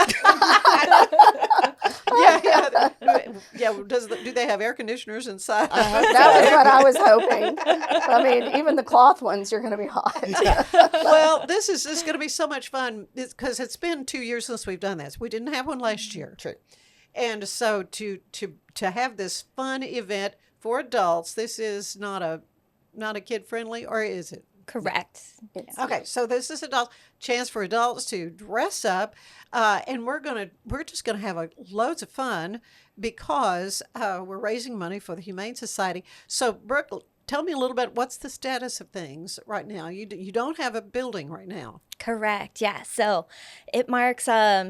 yeah. Do they have air conditioners inside? That was what I was hoping. I mean, even the cloth ones, you're going to be hot. Well, this is going to be so much fun because it's been 2 years since we've done this. We didn't have one last year. True. And so to have this fun event for adults, this is not a kid friendly, or is it? Correct. Okay, so this is a chance for adults to dress up, and we're just gonna have loads of fun because we're raising money for the Humane Society. So, Brooke, tell me a little bit. What's the status of things right now? You don't have a building right now. Correct. Yeah. So it marks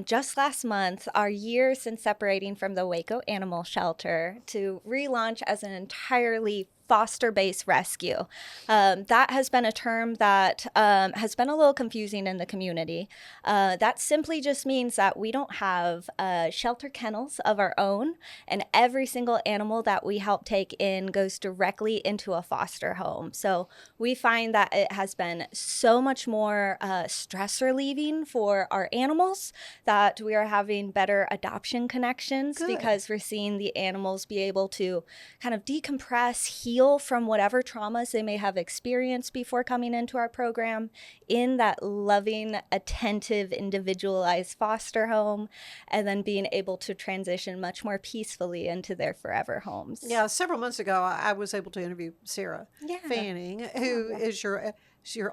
just last month our year since separating from the Waco Animal Shelter to relaunch as an entirely foster-based rescue. That has been a term that has been a little confusing in the community. That simply just means that we don't have shelter kennels of our own, and every single animal that we help take in goes directly into a foster home. So we find that it has been so much more stress relieving for our animals, that we are having better adoption connections. Good. Because we're seeing the animals be able to kind of decompress, heal from whatever traumas they may have experienced before coming into our program in that loving, attentive, individualized foster home, and then being able to transition much more peacefully into their forever homes. Yeah, several months ago, I was able to interview Sarah Fanning, who is your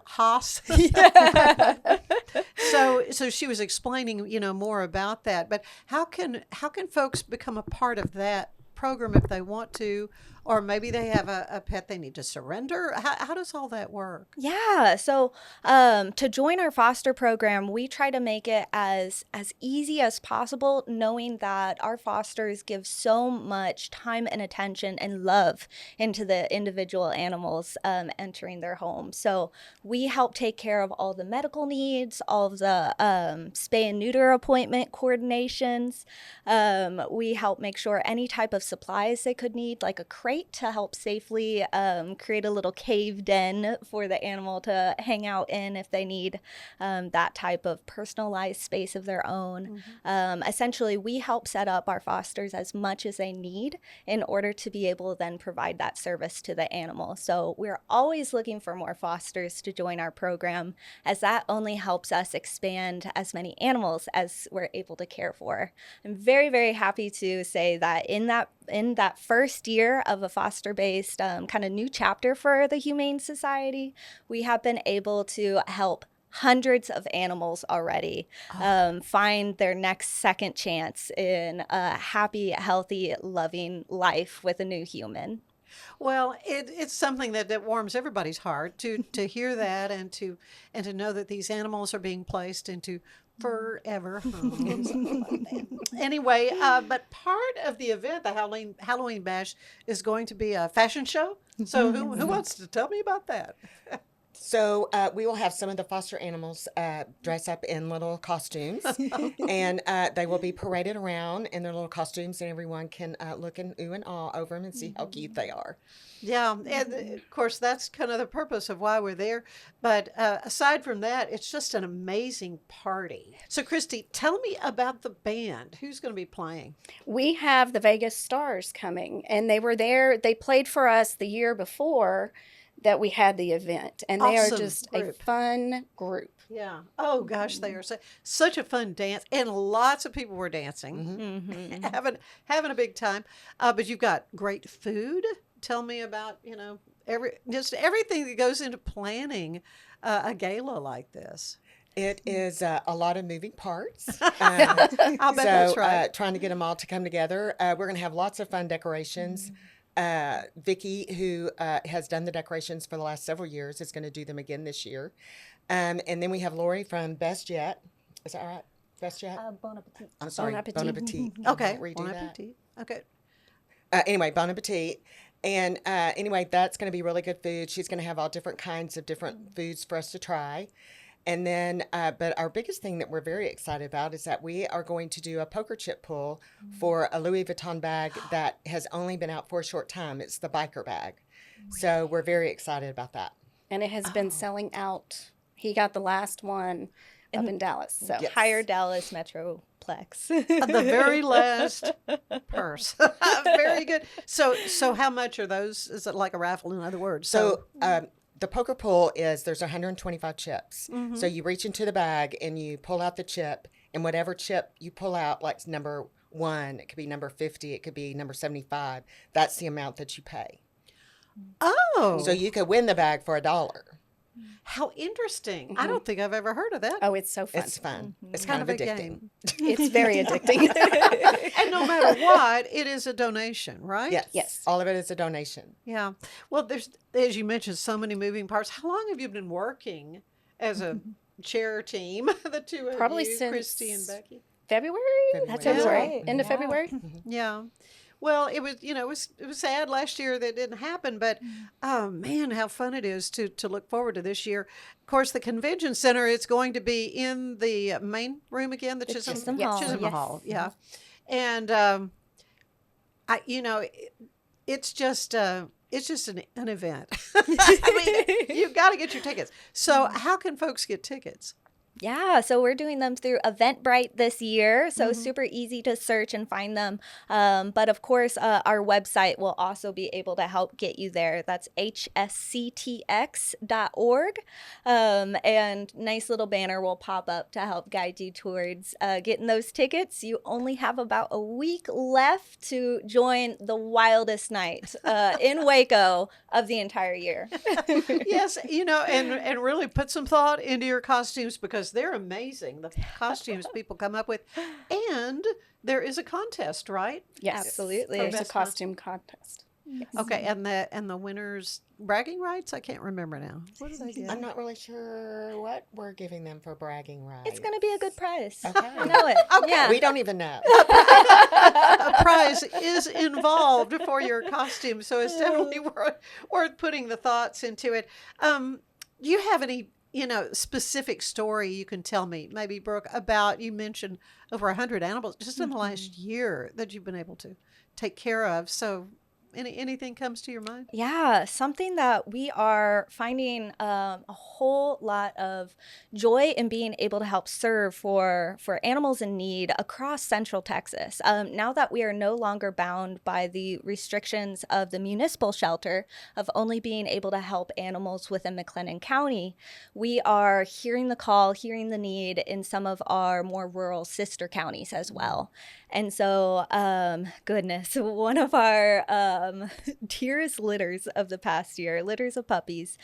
Haas. So she was explaining, more about that. But how can folks become a part of that program if they want to, or maybe they have a pet they need to surrender? How does all that work? Yeah. So to join our foster program, we try to make it as easy as possible, knowing that our fosters give so much time and attention and love into the individual animals entering their home. So we help take care of all the medical needs, all of the spay and neuter appointment coordinations. We help make sure any type of supplies they could need, like a crate to help safely create a little cave den for the animal to hang out in if they need that type of personalized space of their own. Mm-hmm. Essentially, we help set up our fosters as much as they need in order to be able to then provide that service to the animal. So we're always looking for more fosters to join our program, as that only helps us expand as many animals as we're able to care for. I'm very, very happy to say that in that first year of a foster-based kind of new chapter for the Humane Society, we have been able to help hundreds of animals already find their next second chance in a happy, healthy, loving life with a new human. Well, it's something that warms everybody's heart to hear that and to know that these animals are being placed into Forever home. Something like that. Anyway, but part of the event, the Howl-O-Ween Bash, is going to be a fashion show. So who wants to tell me about that? So we will have some of the foster animals dress up in little costumes, and they will be paraded around in their little costumes, and everyone can look and ooh and awe over them and see how cute they are. Yeah, and of course that's kind of the purpose of why we're there. But aside from that, it's just an amazing party. So Kristy, tell me about the band. Who's going to be playing? We have the Vegas Stars coming, and they were there. They played for us the year before that we had the event, and they are just a fun group. Yeah. Oh gosh, they are such a fun dance, and lots of people were dancing, having a big time. But you've got great food. Tell me about everything that goes into planning a gala like this. It is a lot of moving parts. I'll bet that's right. Trying to get them all to come together. We're going to have lots of fun decorations. Vicky, who has done the decorations for the last several years, is going to do them again this year. And then we have Lori from Best Yet. Is that right? Best Yet? Bon appetit. I'm sorry. Bon appetit. Okay. Redo Bon that. appetit. Okay. Anyway, Bon appetit. And anyway, that's going to be really good food. She's going to have all different kinds of different foods for us to try. And then, but our biggest thing that we're very excited about is that we are going to do a poker chip pull for a Louis Vuitton bag that has only been out for a short time. It's the biker bag. So we're very excited about that. And it has been selling out. He got the last one up in Dallas. So Higher Dallas Metroplex. The very last purse. Very good. So how much are those? Is it like a raffle, in other words? So the poker pull is there's 125 chips. Mm-hmm. So you reach into the bag and you pull out the chip, and whatever chip you pull out, like number 1, it could be number 50, it could be number 75. That's the amount that you pay. Oh. So you could win the bag for $1. How interesting. I don't think I've ever heard of that. Oh, it's so fun. It's fun. It's kind of a addicting. game. It's very addicting. And no matter what, it is a donation, right? Yes. All of it is a donation. Yeah. Well, there's, as you mentioned, so many moving parts. How long have you been working as a chair team, the two of Probably you, since Kristy and Becky? February? That's February. End of February? Yeah. Well, it was, it was sad last year that it didn't happen, but oh man, how fun it is to look forward to this year. Of course, the convention center is going to be in the main room again, the Chisholm Hall. Yeah. And it's just an event. I mean, you've got to get your tickets. So how can folks get tickets? Yeah, so we're doing them through Eventbrite this year, so super easy to search and find them. But of course, our website will also be able to help get you there. That's hsctx.org. And nice little banner will pop up to help guide you towards getting those tickets. You only have about a week left to join the wildest night in Waco of the entire year. Yes, and really put some thought into your costumes, because they're amazing, the costumes people come up with. And there is a contest, right? Yes, absolutely. There's a costume contest. Yes. Okay, and the winners bragging rights? I can't remember now. What do they get? I'm not really sure what we're giving them for bragging rights. It's going to be a good prize. Okay. You know it. Okay. Yeah. We don't even know. A prize is involved for your costume, so it's definitely worth putting the thoughts into it. Do you have any specific story you can tell me, maybe Brooke, about, you mentioned over 100 animals just in the last year that you've been able to take care of. So anything comes to your mind? Yeah, something that we are finding a whole lot of joy in being able to help serve for animals in need across Central Texas. Now that we are no longer bound by the restrictions of the municipal shelter of only being able to help animals within McLennan County, we are hearing the call, hearing the need in some of our more rural sister counties as well. And so, goodness, one of our dearest litters of the past year, litters of puppies,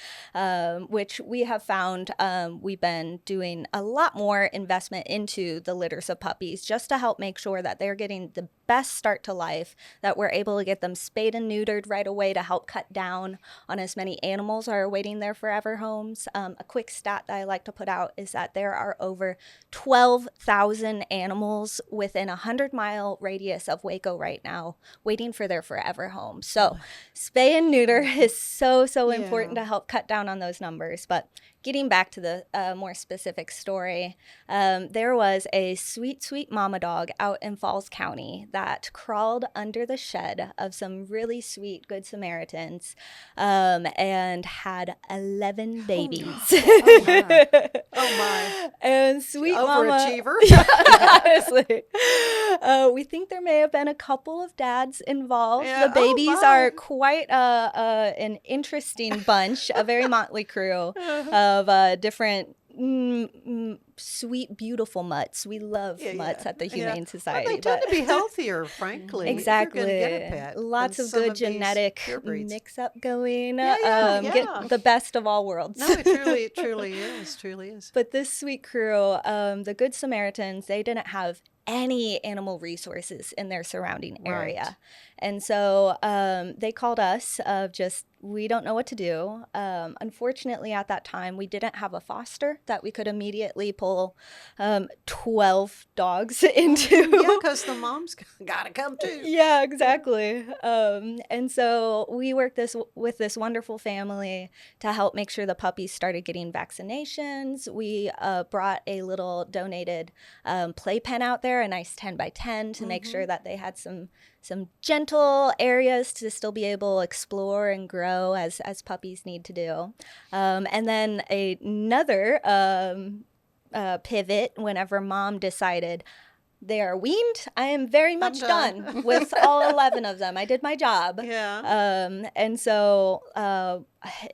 which we have found we've been doing a lot more investment into the litters of puppies just to help make sure that they're getting the best start to life, that we're able to get them spayed and neutered right away to help cut down on as many animals are awaiting their forever homes. A quick stat that I like to put out is that there are over 12,000 animals within a 100-mile radius of Waco right now waiting for their forever home. So spay and neuter is so important to help cut down on those numbers. But getting back to the more specific story, there was a sweet mama dog out in Falls County that crawled under the shed of some really sweet Good Samaritans and had 11 babies. Oh my. And sweet overachiever. Honestly. We think there may have been a couple of dads involved. Yeah. The babies are quite an interesting bunch, a very motley crew of different sweet, beautiful mutts. We love mutts at the Humane Society. Well, they tend to be healthier, frankly. Exactly. If you're gonna get a pet Lots than of some good of these genetic pure breeds. mix-up going. Yeah. Get the best of all worlds. No, it truly is. But this sweet crew, the Good Samaritans, they didn't have any animal resources in their surrounding area. Right. And so they called us we don't know what to do. Unfortunately, at that time, we didn't have a foster that we could immediately pull 12 dogs into. Yeah, because the mom's got to come too. Yeah, exactly. And so we worked with this wonderful family to help make sure the puppies started getting vaccinations. We brought a little donated playpen out there, a nice 10 by 10, to make sure that they had some gentle areas to still be able to explore and grow as puppies need to do. And then another pivot whenever mom decided they are weaned. I am very much done with all 11 of them. I did my job. Yeah. And so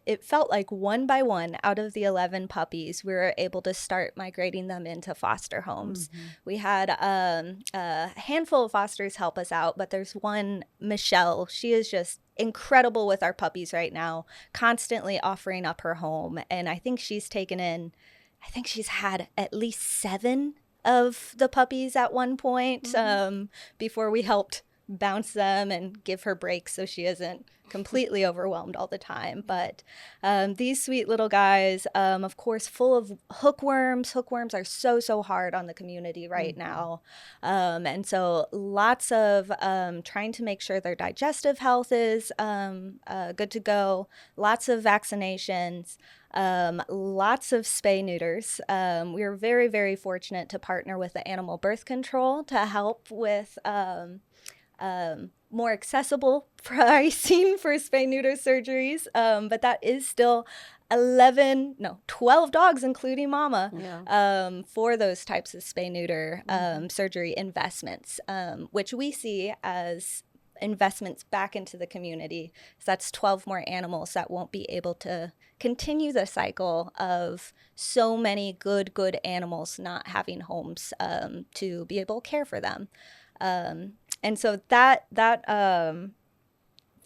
it felt like one by one out of the 11 puppies, we were able to start migrating them into foster homes. Mm-hmm. We had a handful of fosters help us out, but there's one, Michelle. She is just incredible with our puppies right now, constantly offering up her home. And I think she's had at least 7 of the puppies at one point before we helped bounce them and give her breaks so she isn't completely overwhelmed all the time. But these sweet little guys, of course, full of hookworms. Hookworms are so hard on the community right now. And so lots of trying to make sure their digestive health is good to go. Lots of vaccinations. Lots of spay neuters. We were very, very fortunate to partner with the Animal Birth Control to help with more accessible pricing for spay neuter surgeries. But that is still 12 dogs, including mama, for those types of spay neuter surgery investments, which we see as investments back into the community. So that's 12 more animals that won't be able to continue the cycle of so many good animals not having homes to be able to care for them. And so that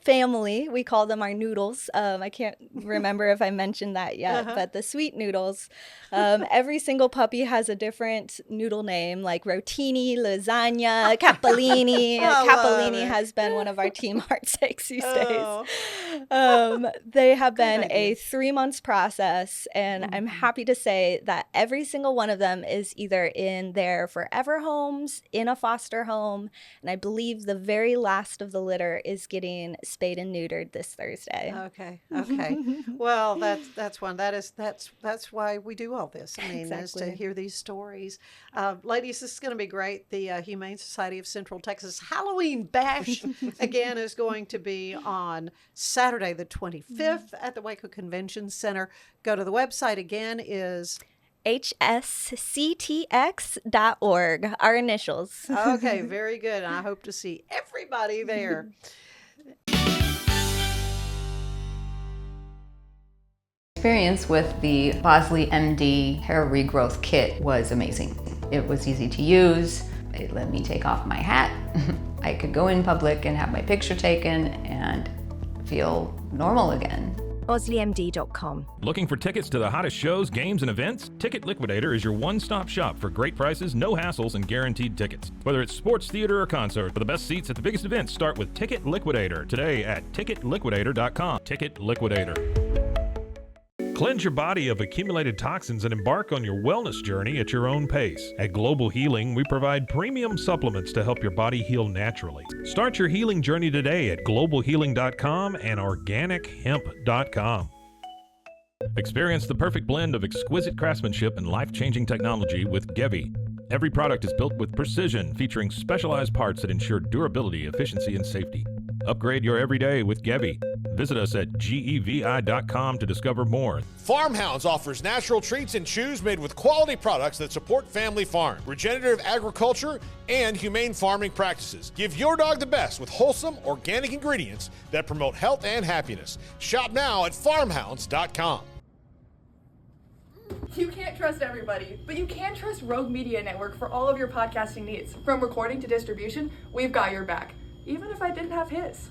family, we call them our noodles. I can't remember if I mentioned that yet, but the sweet noodles, every single puppy has a different noodle name, like rotini, lasagna, capellini. Capellini has been one of our team heartsakes these days. They have been a 3 months process, and I'm happy to say that every single one of them is either in their forever homes, in a foster home, and I believe the very last of the litter is getting spayed and neutered this Thursday. Okay. Well, that's why we do all this. I mean, is to hear these stories. Ladies, this is going to be great. The Humane Society of Central Texas Howl-O-Ween Bash again is going to be on Saturday the 25th at the Waco Convention Center. Go to the website again is hsctx.org, our initials. Okay, very good. And I hope to see everybody there. Experience with the Bosley MD hair regrowth kit was amazing. It was easy to use. It let me take off my hat. I could go in public and have my picture taken and feel normal again. aussliemd.com. Looking for tickets to the hottest shows, games, and events? Ticket Liquidator is your one-stop shop for great prices, no hassles, and guaranteed tickets. Whether it's sports, theater, or concert, for the best seats at the biggest events, start with Ticket Liquidator today at ticketliquidator.com. Ticket Liquidator. Cleanse your body of accumulated toxins and embark on your wellness journey at your own pace. At Global Healing, we provide premium supplements to help your body heal naturally. Start your healing journey today at globalhealing.com and organichemp.com. Experience the perfect blend of exquisite craftsmanship and life-changing technology with Gevi. Every product is built with precision, featuring specialized parts that ensure durability, efficiency, and safety. Upgrade your everyday with Gevi. Visit us at gevi.com to discover more. Farmhounds offers natural treats and chews made with quality products that support family farm, regenerative agriculture, and humane farming practices. Give your dog the best with wholesome, organic ingredients that promote health and happiness. Shop now at farmhounds.com. You can't trust everybody, but you can trust Rogue Media Network for all of your podcasting needs. From recording to distribution, we've got your back, even if I didn't have his.